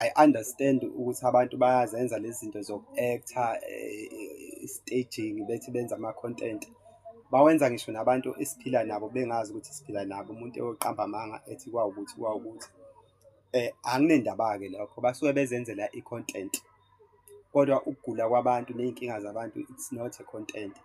I understand ukuthi abantu bayazenza lezi zinto zoku-actor, staging bethi benza ama-content. Bawenza ngisho nabantu esiphila nabo bengazi ukuthi siphila nabo. Umuntu eyoqamba amanga ethi kwawukuthi kwawukuthi. Anginendaba-ke lokho, basuke bezenzela i-content. Kodwa ukugula kwabantu ney'nkinga zabantu, it's not a content.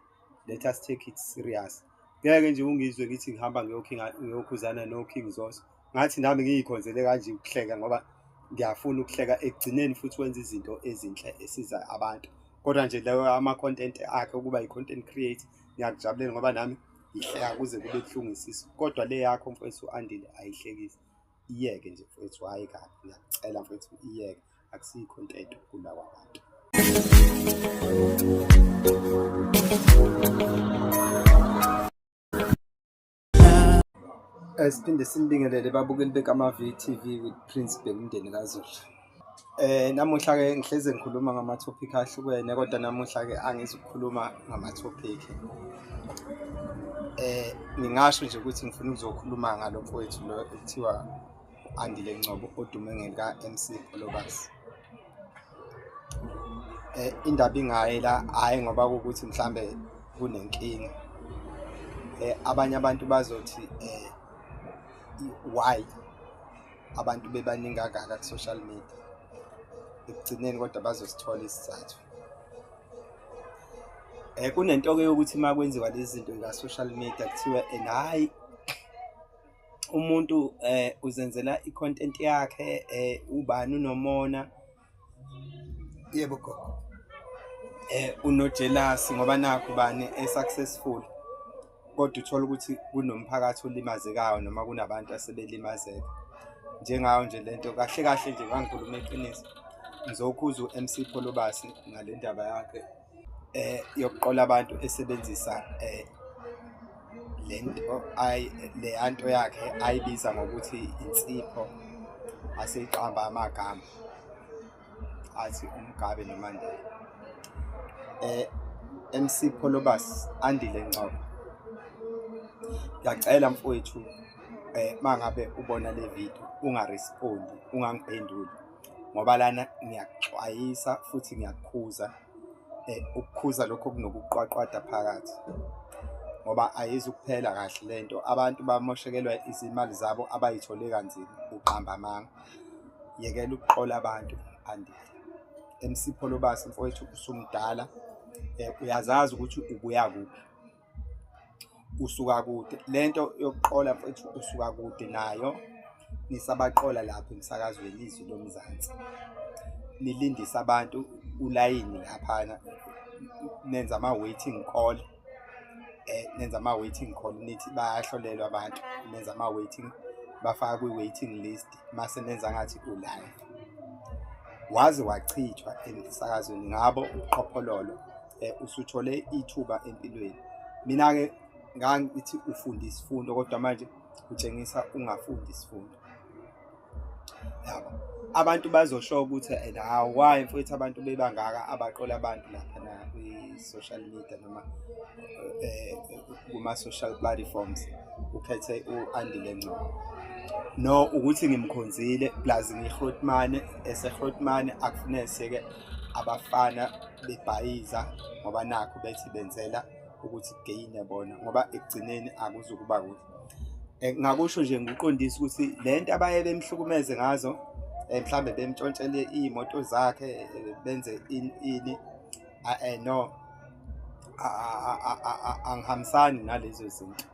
Let us take it serious. Ngeke nje ungizwe ngithi ngihamba ngiyokhuzana no-King Zoso, ngathi nami ngiy'khonzele kanje ukuhleka ngoba ngiyafuna ukuhleka. Ekugcineni futhi wenza izinto ezinhle esiza abantu, kodwa nje lawo ama-content akhe ukuba i-content creator ngiyakujabulela ngoba nami ngihleka kuze kube buhlungu isisu. Kodwa le yakho mfowethu Andile ayihlekisi. Iyeke nje mfowethu, hhayi kabi, ngiyakucela mfowethu iyeke. Akusiyo i-content ukugula kwabantu. Siphinde simbingelele babukeli bekama-VTV with Prince Bhekundeni kaZulu. Namuhla-ke ngihleze ngikhuluma ngama-topic ahlukene, kodwa namuhla-ke angizukukhuluma ngama-topic. Ngingasho nje ukuthi ngifuna ukuzokhuluma ngalo mfowethu lo ekuthiwa Andile Ngcobo odume ngelika-MC Philobase. Indaba ingayi la, hhayi ngoba kuwukuthi mhlambe kunenkinga. Abanye abantu bazothi why abantu bebaningi kangaka ku-social media. Ekugcineni kodwa bazosithola isizathu. Kunento-ke yokuthi uma kwenziwa lezi zinto la-social media kuthiwe hhayi umuntu uzenzela i-content yakhe, ubani unomona, yebo gogo, unojelasi ngoba nakhu bani successful. Kodwa uthola ukuthi kunomphakathi olimazekayo noma kunabantu asebelimazeka. Njengayo nje lento, kahle kahle nje ngangikhuluma iqiniso, ngizokhuza u-MC Philobase ngale ndaba yakhe yokuqola abantu esebenzisa le nto yakhe ayibiza ngokuthi insipho, aseyiqamba amagama athi uMgabe noMandela. MC Philobase, Andile Ngcobo, ngiyacela mfowethu, mangabe ubona le video ungarespondi, ungangiphenduli ngoba lana ngiyakuxwayisa futhi ngiyakukhuza. Ukukhuza lokho kunokuqwaqwada phakathi ngoba ayizukuphela kahle lento. Abantu bamoshekelwa izimali zabo abayithole kanzima, uqamba amanga. Yekela ukuqola abantu Andile. MC Philobase mfowethu usumdala, uyazazi ukuthi ubuya kuphi, usuka kude. Lento yokuqola mfowethu usuka kude nayo nisabaqola lapha emsakazweni izwi lomzansi, nilindisa abantu ulayini laphana, nenza ama-waiting call, nithi bayahlolelwa abantu, nenza ama-waiting, bafaka kwi-waiting list, mase nenza ngathi ulive. Waze wachithwa emsakazweni ngabo ubuqhophololo. Usuthole ithuba empilweni. Mina-ke ngangithi ufunda isifundo, kodwa manje utshengisa ungafundi isifundo. Yabo, abantu bazosho ukuthi why mfowethu abantu bebangaka abaqola abantu lapha kwi-social media noma kuma-social platforms ukhethe u-Andile Ngcobo. No, ukuthi ngimkhonzile plus ngiHlotmane, eseHlotmane akufuneke siyeke abafana bebhayiza ngoba nakho bethi benzela ukuthi kugeyine bona, ngoba ekugcineni akuzukuba kuhle. Ngakusho nje ngikuqondisa ukuthi le nto abaye bemhlukumeze ngazo, mhlambe bemtshontshele iy'moto zakhe, benze ini, no, angihambisani nalezo zinto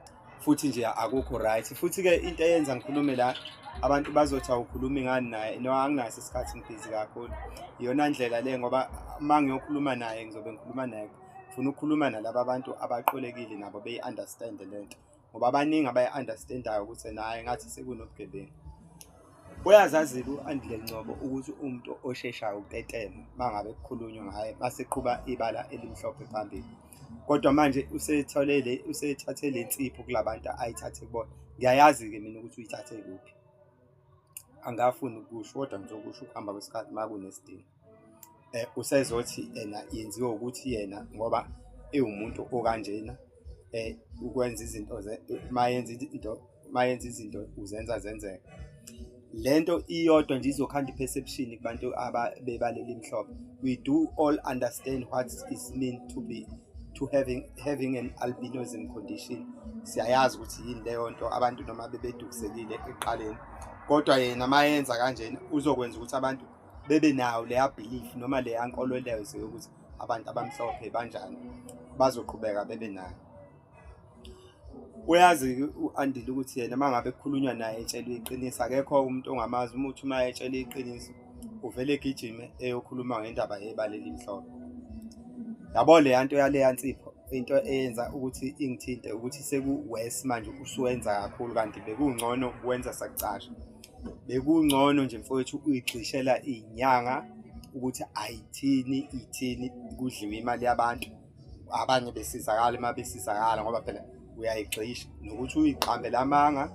futhi nje akukho right. Futhi-ke into eyenza ngikhulume la, abantu bazothi awukhulumi ngani naye. No, anginaso isikhathi, ngibhizi kakhulu. Iyona ndlela le ngoba uma ngiyokhuluma naye ngizobe ngikhuluma naye, ngifuna ukukhuluma nalaba abantu abaqolekile nabo beyi-understand le nto, ngoba abaningi abayi-understand-ayo ukuthi naye ngathi sekunobugebengu. Uyazazi-ke u-Andile Ngcobo ukuthi umuntu osheshayo ukutetema uma ngabe kukhulunywa ngaye, maseqhuba ibala elimhlophe phambili. Kodwa manje usethathe le nsipho kulabantu ayithathe kubona. Ngiyayazi-ke mina ukuthi uyithathe kuphi, angafuni ukusho, kodwa ngizokusho ukuhamba kwesikhathi uma kunesidingo. Usezothi yena yenziwe ukuthi yena ngoba ewumuntu okanjena, ukwenza izinto mayenza izinto uzenza zenzeka. lento iyodwa nje izokhanda i-perception kubantu abebaleli elimhlophe. We do all understand what is meant to having an albinism condition. Siyayazi ukuthi yini leyo nto abantu noma bebedukisekile ekuqaleni, kodwa yena mayenza kanjena uzokwenza ukuthi abantu bebe nayo leya belief noma leya nkolo leyo yokuthi abantu abamhlophe banjani, bazoqhubeka bebe nayo. Uyazi u-Andile ukuthi yena uma ngabe kukhulunywa naye etshelwe iqiniso, akekho umuntu ongamazi umuthi uma etshelwe iqiniso uvele egijime eyokhuluma ngendaba yebaleli elimhlophe. Yabo leya nto yaleya nsipho, into eyenza ukuthi ingithinte ukuthi seku-worse manje usuwenza kakhulu, kanti bekungcono ukwenza sakucasha. Bekungcono nje mfowethu uyigxishela iy'nyanga ukuthi ithini kudliwe imali yabantu, abanye besizakala uma besizakala ngoba phela uyayigxisha, nokuthi uyiqambele amanga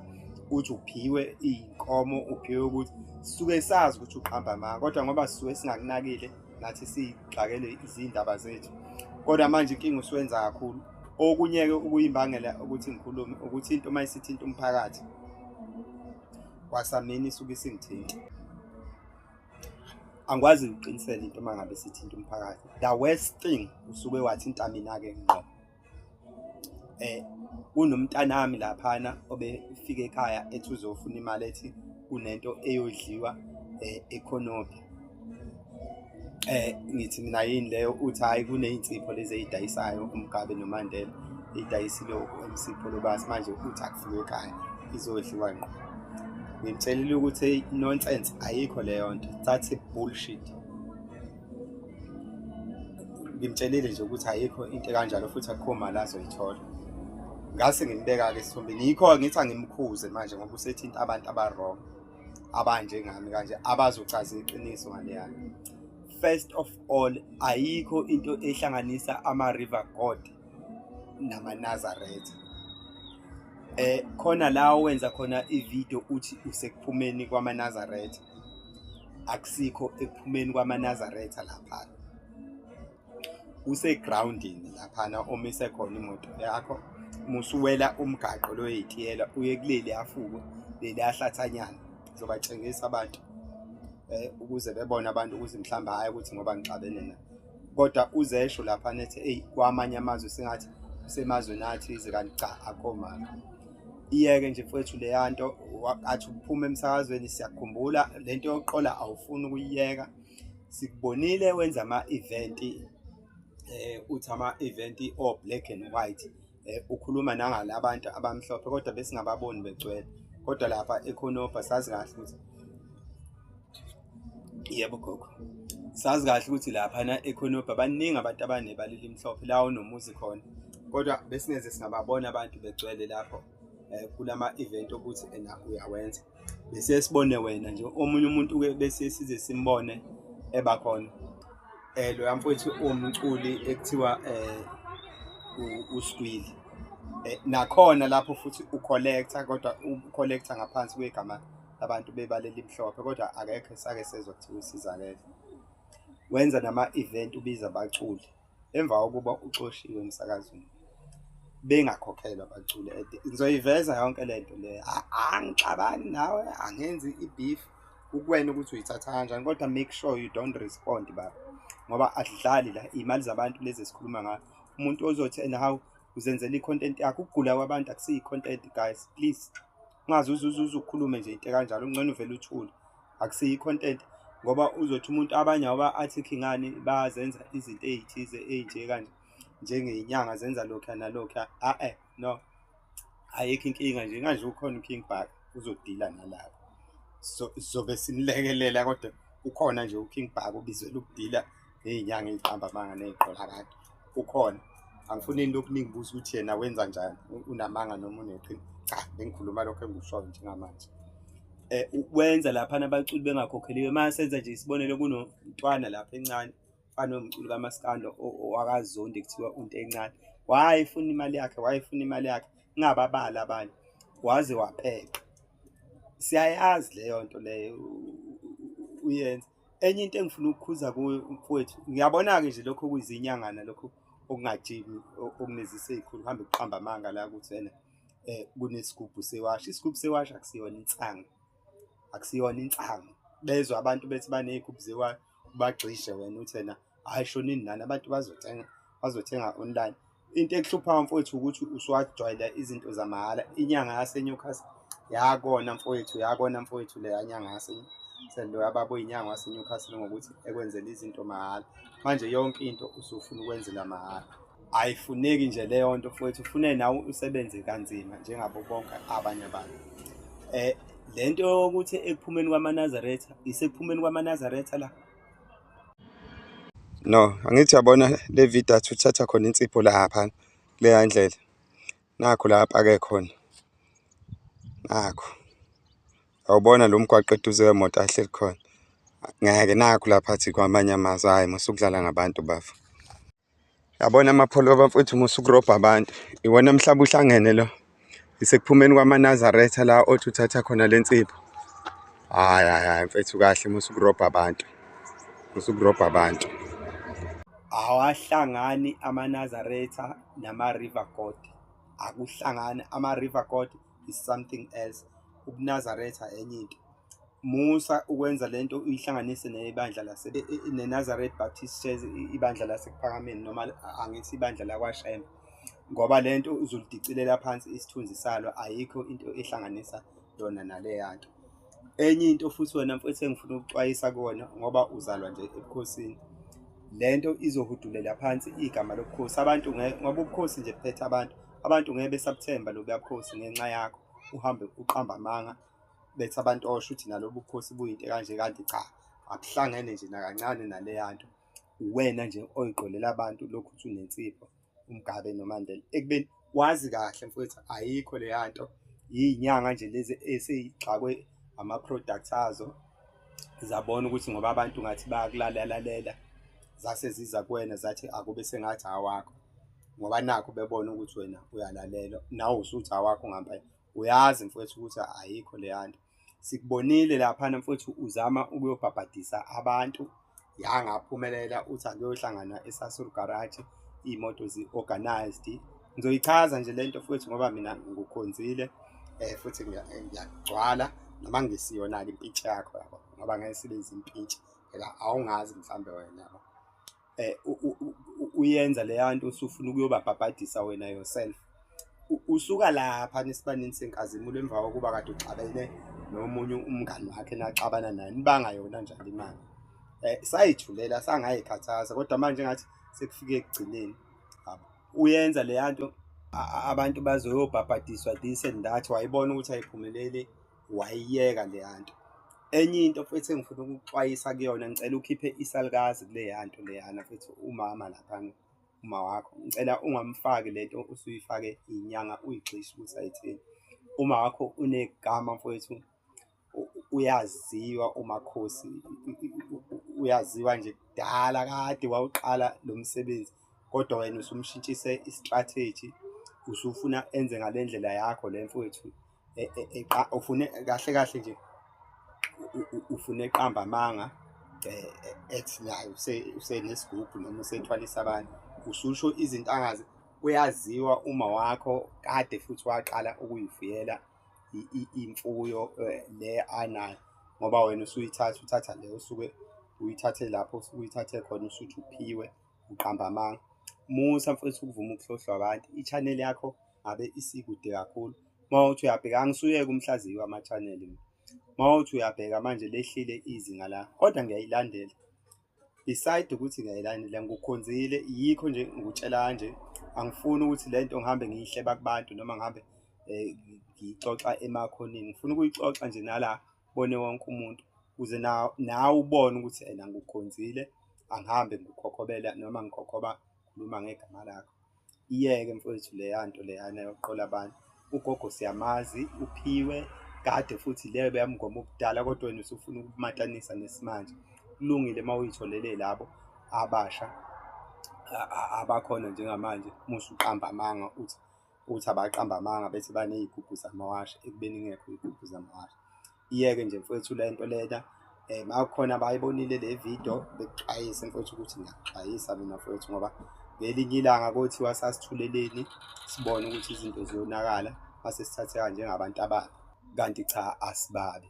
uthi uphiwe iy'nkomo, uphiwe ukuthi sisuke sazi ukuthi uqamba amanga, kodwa ngoba sisuke singakunakile nathi siy'xakele izindaba zethu. Kodwa manje inkinga usuwenza kakhulu. Okunye-ke ukuyimbangela ukuthi ngikhulume ukuthi into uma isithinta umphakathi kwasamini isuke isingithinta. Angikwazi ukuqinisela into uma ngabe sithinta umphakathi. The worst thing usuke wathinta mina-ke ngqo. Kunomntanami laphana obefika ekhaya ethi uzofuna imali, ethi kunento eyodliwa ekhonophi. Ngithi mina yini leyo? Uthi hhayi, kuney'nsipho lezi ey'dayisayo uMgabe noMandela ey'dayisile uMsipho Lobasi, manje uthi akufika ekhaya izodliwa ngqo. Ngimtshelile ukuthi nonsense, ayikho leyo nto, that's bullshit. Ngimtshelile nje ukuthi ayikho into kanjalo futhi akukho mali azoyithola. Ngase ngimbeka-ke esithombeni, yikho ngithi angimkhuze manje ngoba usethinta abantu aba-wrong abanjengami kanje abazochaza iqiniso ngaleya. First of all, ayikho into ehlanganisa ama-River God nama-Nazareth. Khona la owenza khona ivideo uthi usekuphumeni kwama-Nazareth, akusikho ekuphumeni kwama-Nazareth laphana. Usegroundini laphana omise khona imoto yakho, musuwela umgaqo lo yitiyela uye kuleli afuko leli ahlathanyana, zobatshengisa abantu ukuze bebone abantu ukuthi mhlawumbe hayi ukuthi ngoba ngixabene na, kodwa uzesho lapha nethi kwamanye amazwe sengathi usemazweni athize, kanti cha akho mali. Iyeke nje mfowethu leya nto, athi uphume emsakazweni siyakhumbula lento yokuqola awufuni ukuyiyeka. Sikubonile wenza ama-event uthi ama-event o-black and white, ukhuluma nangala abantu abamhlophe kodwa besingababoni begcwele, kodwa lapha ekhonopha sazi kahle ukuthi yebo gogo, sazi kahle ukuthi laphana ekhonopha baningi abantu abanebaleli elimhlophe la onomuzi khona, kodwa besingeze singababona abantu begcwele lapho kulama-event ukuthi ena uyawenza. Bese sibone wena nje omunye umuntu-ke bese size simbone ebakhona lo mfowethu umculi ekuthiwa uSkwili. Nakhona lapho futhi ucollector, kodwa ucollector ngaphansi kwegama abantu bebaleli elimhlophe, kodwa akekho sake sezwa kuthiwa usizakele. Wenza nama-event ubiza abaculi emva kokuba uxoshiwe emsakazweni, bengakhokhelwa abaculi. Ngizoyiveza yonke lento le, angixabani nawe, angenzi i-beef ukuwena ukuthi uyithatha kanjani, kodwa make sure you don't respond baba, ngoba adlali la iy'mali zabantu lezi esikhuluma ngayo. Umuntu ozothi and how uzenzela i-content yakho, ukugula kwabantu akusiyi i-content guys, please. Ungaze ukhulume nje into kanjalo, ungcono uvele uthule, akusiyi i-content, ngoba uzothi umuntu abanye ngoba athi khingani bazenza izinto ey'thize ey'nje kanje njengey'nyanga zenza lokhuya nalokhuya. No, ayikho inkinga nje kanje ukhona uKing Bhaka uzodila nalapho, sobe simlekelela, kodwa ukhona nje uKing Bhaka ubizelwe ukudila ney'nyanga ey'qamba amanga ney'qola abantu. Ukhona, angifuni into okuningi buza ukuthi yena wenza njani, unamanga noma uneqiniso. Cha, bengikhuluma lokho engikushoyo njengamanje. Ukwenza laphana abaculi bengakhokheliwe, masenza nje isibonelo, kunomntwana lapha encane fana nomculi kaMaskando owakaZondi kuthiwa unto encane, wayefuna imali yakhe, ngababala abanye waze wapheka. Siyayazi leyo nto leyo uyenza. Enye into engifuna ukukhuza kuyo mfowethu, ngiyabona-ke nje lokho kuyizinyangana lokho okungajimi okunezise ey'khulu, uhambe uqamba amanga la ukuthi wena kunesigubhu sewasha. Isigubhu sewasha akusiyona insanga, akusiyona insango. Bezwe abantu bethi baney'gubhu zewayini ubagxishe wena uthi wena hhayi shonini nani abantu bazothenga online. Into ekuhluphayo mfowethu ukuthi usuwajwayela izinto zamahhala. Inyanga yaseNewcastle yakona mfowethu leya nyanga yaseNewcastle ababo inyanga waseNewcastle ngokuthi ekwenzela izinto mahhala. Manje yonke into usufuna ukwenzela mahhala. Ayifuneki nje leyo nto mfowethu, ufune nawe usebenze kanzima njengabo bonke abanye abantu. Le nto yokuthi ekuphumeni kwamaNazaretha, isekuphumeni kwamaNazaretha la? No, angithi yabona le video athi uthatha khona insipho lapha kuleya ndlela. Nakho lapha-ke khona. Nakho. Awubona lo mgwaqo eduze kwemoto ahleli khona. Ngeke nakho lapha athi kwamanye amazwe hhayi musukudlala ngabantu bafa. Yabona amapholo mfowethu musukurobha abantu. Iwona mhlaba uhlangene lo. Isekuphumeni kwamaNazaretha la othi uthatha khona le nsipho. Hayi mfethu kahle musukurobha abantu. Musukurobha abantu. Awahlangani amaNazaretha nama-River God. Akuhlangani. Ama-River God is something else. UbuNazaretha enye into. Musa ukwenza lento uyihlanganise nebandla ne-Nazareth Baptist Church, ibandla lasekuphakameni noma angithi ibandla lakwaShembe, ngoba lento uzulidicilela phansi isithunzi salo. Ayikho into ehlanganisa yona naleya nto. Enye into futhi wena mfowethu engifuna ukuxwayisa kuwona, ngoba uzalwa nje ebukhosini, lento izohudulela phansi igama lobukhosi. Abantu ngoba ubukhosi nje buphethe abantu ngeke besabuthemba lobuya bukhosi ngenxa yakho. Uhambe uqamba amanga bethi abantu osho ukuthi nalobu bukhosi buyinto kanje, kanti cha, akuhlangene nje nakancane naleya nto. Uwena nje oyiqolela abantu lokhu uthi unensipho, uMgabe noMandela, ekubeni wazi kahle mfowethu ayikho leya nto. Iy'nyanga nje lezi esey'xakwe ama-products azo, zabona ukuthi ngoba abantu ngathi bayakulalela zase ziza kuwena zathi akube sengathi awakho, ngoba nakho bebona ukuthi wena uyalalela, nawe usuthi awakho ngempela. Uyazi mfowethu ukuthi ayikho leya nto. Sikubonile laphana mfowethu uzama ukuyobhabhadisa abantu, yangaphumelela uthi akuyohlangana eSasol Garage, iy'moto zi-organized. Ngizoyichaza nje lento mfowethu ngoba mina ngukhonzile, futhi ngiyagcwala noma ngesiyona-ke impintshi yakho yabo, ngoba ngeke sibenze impintshi phela awungazi mhlawumbe wena yabo. Uyenza leya nto usufuna ukuyobabhabhadisa wena yourself. Usuka lapha nesibanini senkazimulo emva kokuba kade uxabene nomunye umngani wakhe naxabana naye nibangayona njalo imali. Sayithulela sangayikhathaza kodwa manje ngathi sekufike ekugcineni. Uyenza leya nto abantu bazoyobhabhadiswa this and that, wayibona ukuthi ayiphumelele, wayiyeka leya nto. Enye into futhi engifuna ukuxwayisa kuyona, ngicela ukhiphe isalukazi kuleya nto leyana futhi umama laphana, uma wakho ngicela ungamfaki lento usuyifake inyanga uyigxishe ukuthi ayithini. Uma wakho unegama mfowethu, uyaziwa uMakhosi, uyaziwa nje kudala, kade wawuqala lo msebenzi, kodwa wena usumshintshise i-strategy, usufuna enze ngale ndlela yakho le mfowethu. Ufune kahle nje ufune eqamba amanga, ethi nayo usenesigubhu noma usethwalisa abantu, ususho izinto angazi. Uyaziwa uma wakho, kade futhi waqala ukuyifuyela imfuyo le anayo, ngoba wena uthatha le usuke uyithathe lapho usuke uyithathe khona, usuthi uphiwe, uqamba amanga. Musa mfowethu ukuvuma ukuhlohlwa abantu. I-channel yakho ngabe isikude kakhulu. Mawuthi uyabheka, angisuyeke umhlaziyi wama-channel, mawuthi uyabheka manje lehlile izinga la, kodwa ngiyayilandela. Beside ukuthi ngiyayilandela, ngukhonzile, yikho nje ngikutshela kanje. Angifuni ukuthi lento ngihambe ngiyihleba kubantu noma ngihambe ngiyixoxa emakhoneni. Ngifuna ukuyixoxa nje nala bone wonke umuntu, ukuze nawe ubone ukuthi ena ngukhonzile, angihambe ngikhokhobela noma ngikhokhoba khuluma ngegama lakho. Iyeke mfowethu leya nto leyana yokuqola abantu. Ugogo siyamazi, uphiwe kade futhi leyo beyamngoma obudala, kodwa wena usufuna ukumatanisa nesimanje. Kulungile uma uyitholele labo abasha abakhona njengamanje, musuqamba amanga uthi abaqamba amanga bethi baney'gubhu zamawasha, ekubeni ngekho iy'gubhu zamawasha. Iyeke nje mfowethu lento lena. Makukhona bayibonile le video bekuxwayise mfowethu ukuthi ngiyakuxwayisa mina mfowethu, ngoba ngelinye ilanga kothiwa sasithuleleni sibone ukuthi izinto ziyonakala mase sithatheka njengabantu ababi, kanti cha asibabi.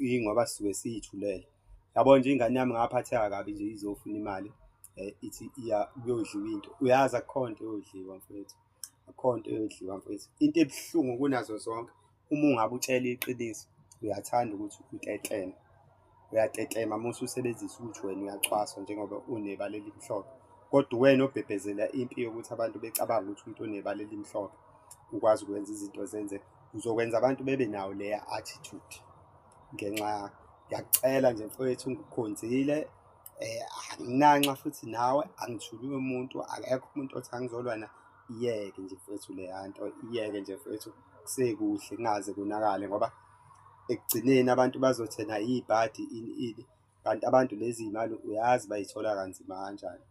ingoba sisuke siyithulele. Yabo nje ingane yami ngaphatheka kabi nje izofuna imali ithi iya kuyodliwa into. Uyazi akukho nto eyodliwa mfethu, akukho nto eyodliwa mfethu. Into ebuhlungu kunazo zonke, uma ungabe utshela iqiniso uyathanda ukuthi uteteme, uyatetema uma ususebenzisa ukuthi wena uyacwaswa njengoba unebala elimhlophe, kodwa wena obhebhezela impi yokuthi abantu becabanga ukuthi umuntu onebala elimhlophe ukwazi ukwenza izinto zenzeke, uzokwenza abantu bebe nawo leya attitude ngenxa yakho. Ngiyakucela nje mfowethu, ngikukhonzile, anginanxa futhi nawe, angithuli umuntu, akekho umuntu othi angizolwa na. Iyeke nje mfowethu leya nto, iyeke nje mfowethu, kusekuhle kungaze konakale ngoba ekugcineni abantu bazothena iy'bhadi ini, kanti abantu lezi y'mali uyazi bayithola kanzima kanjani.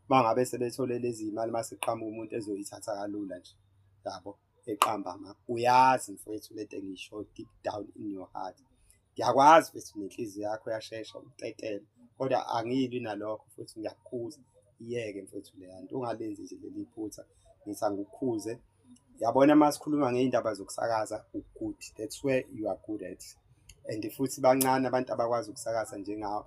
Uma ngabe sebethole lezi y'mali mase kuqhamuka umuntu ezoyithatha kalula nje, yabo, eqamba ngakho. Uyazi mfowethu lento engiyisho deep down in your heart. Ngiyakwazi mfethu nenhliziyo yakho yashesha ukutetema, kodwa angilwi nalokho futhi ngiyakukhuza. Iyeke mfethu leya nto, ungalenzi nje leli phutha, ngithi angikukhuze. Yabona uma sikhuluma ngey'ndaba zokusakaza, u-good, that's where you are good at. And futhi bancane abantu abakwazi ukusakaza njengawe.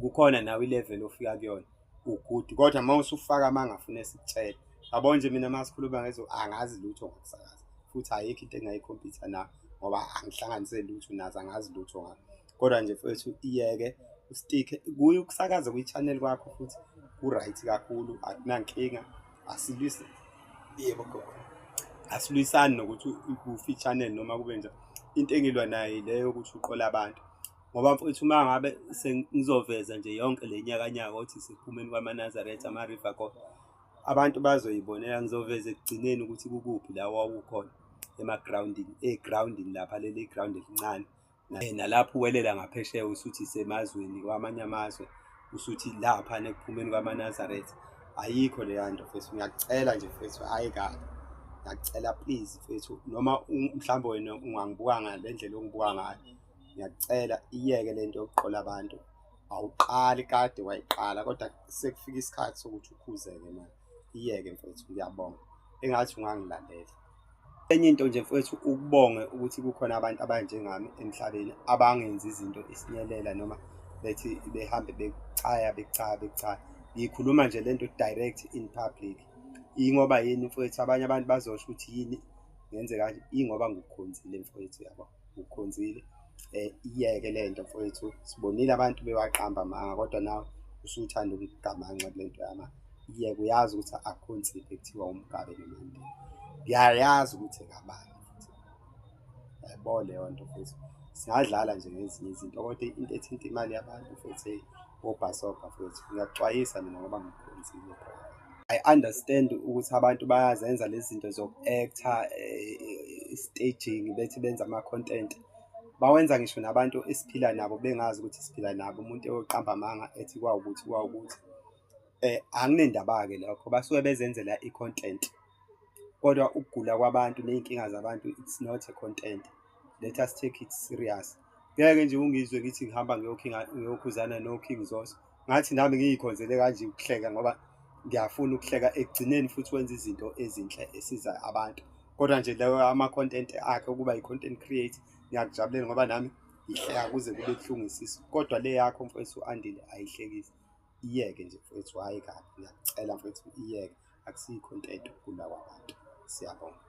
Kukhona nawe i-level ofika kuyona, u-good, kodwa uma usufaka ama ngafune sikutshele. Yabo nje mina uma sikhuluma ngezo angazi lutho ngokusakaza, futhi ayikho into engayikhompyutha nayo ngoba angihlanganise lutho nazo, angazi lutho ngakho. Kodwa nje mfethu iyeke, ustikhe kuye ukusakaza kwi-channel kwakho futhi ku-right kakhulu, akunankinga, asilwisi. Yebo gogo, asilwisani nokuthi ukufa i-channel noma kube njani. Into engilwa nayo ile yokuthi uqole abantu, ngoba mfethu uma ngabe sengizoveza nje yonke le nyakanyaka othi siphumeni kwaManazaretha, ama-River Gought, abantu bazoyibonela. Ngizoveza ekugcineni ukuthi kukuphi la wawukhona ey'grawundini lapha, leli ground elincane, nalapho uwelela ngaphesheya usuthi semazweni kwamanye amazwe, usuthi laphana ekuphumeni kwaManazaretha. Ayikho leya nto mfethu, ngiyakucela nje mfethu, hhayi kabi, ngiyakucela please mfethu, noma mhlawumbe wena ungangibuka ngale ndlela ongibuka ngayo, ngiyakucela iyeke le nto yokuqola abantu. Awuqali kade wayiqala, kodwa sekufika isikhathi sokuthi ukhuzeke manje. Iyeke mfethu, ngiyabonga, engathi ungangilalela. Enye into nje mfethu, ukubonge ukuthi kukhona abantu abanjengami emhlabeni abangenzi izinto isinyelela noma bethi behambe bechaya. Ngikhuluma nje lento direct in public. Ingoba yini mfowethu, abanye abantu bazosho ukuthi yini ngenze kanje, ingoba ngikukhonzile mfowethu, yabo, ngikukhonzile. Iyeke le nto mfowethu, sibonile abantu bewaqamba amanga, kodwa nawe usuthanda ukugamanxa kule nto yama. Iyeke, uyazi ukuthi akukho nsipho ekuthiwa uMgabe noMandela. Ngiyayazi ukuthi ngabani futhi, yabo leyo nto futhi. Singadlala nje ngezinye izinto, kodwa into ethinta imali yabantu futhi obhasobha futhi, ngiyakuxwayisa mina ngoba ngikukhonzile. I understand ukuthi abantu bayazenza lezi zinto zoku-actor, staging, bethi benza ama-content. Bawenza ngisho nabantu esiphila nabo bengazi ukuthi siphila nabo, umuntu eyoqamba amanga ethi kwawukuthi. Anginendaba-ke lokho, basuke bezenzela i-content, kodwa ukugula kwabantu ney'nkinga zabantu, it's not a content. Let us take it serious. Ngeke nje ungizwe ngithi ngihamba ngiyokhuzana no-King Zoso, ngathi nami ngiy'khonzele kanje ukuhleka ngoba ngiyafuna ukuhleka. Ekugcineni futhi wenza izinto ezinhle esiza abantu, kodwa nje lawo ama-content akhe ukuba yi-content creator, ngiyakujabulela ngoba nami ngihleka kuze kube buhlungu isisu, kodwa le yakho mfowethu Andile ayihlekisi. Iyeke nje mfowethu, hhayi kabi, ngiyakucela mfowethu, iyeke, akusiyi-content ukugula kwabantu. Siyabonga.